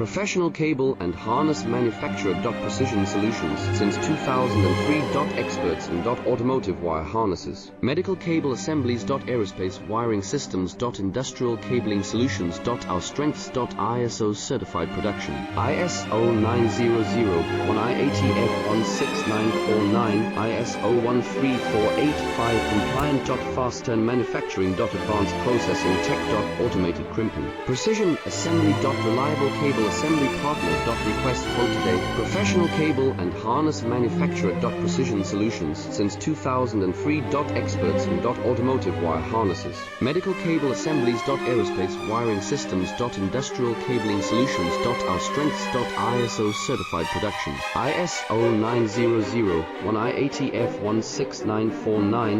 Professional cable and harness manufacturer. Precision Solutions since 2003. Experts in automotive wire harnesses. Medical cable assemblies. Aerospace wiring systems. Industrial cabling solutions. Our strengths. ISO certified production. ISO 9001 IATF 16949 ISO 13485 compliant. Fast turn manufacturing. Advanced processing tech. Automated crimping. Precision assembly. Reliable cable assembly partner. Request quote today. Professional cable and harness manufacturer. Precision Solutions since 2003. Experts in automotive wire harnesses. Medical cable assemblies. Aerospace wiring systems. Industrial cabling solutions. Our strengths. ISO certified production. ISO 9001 IATF 16949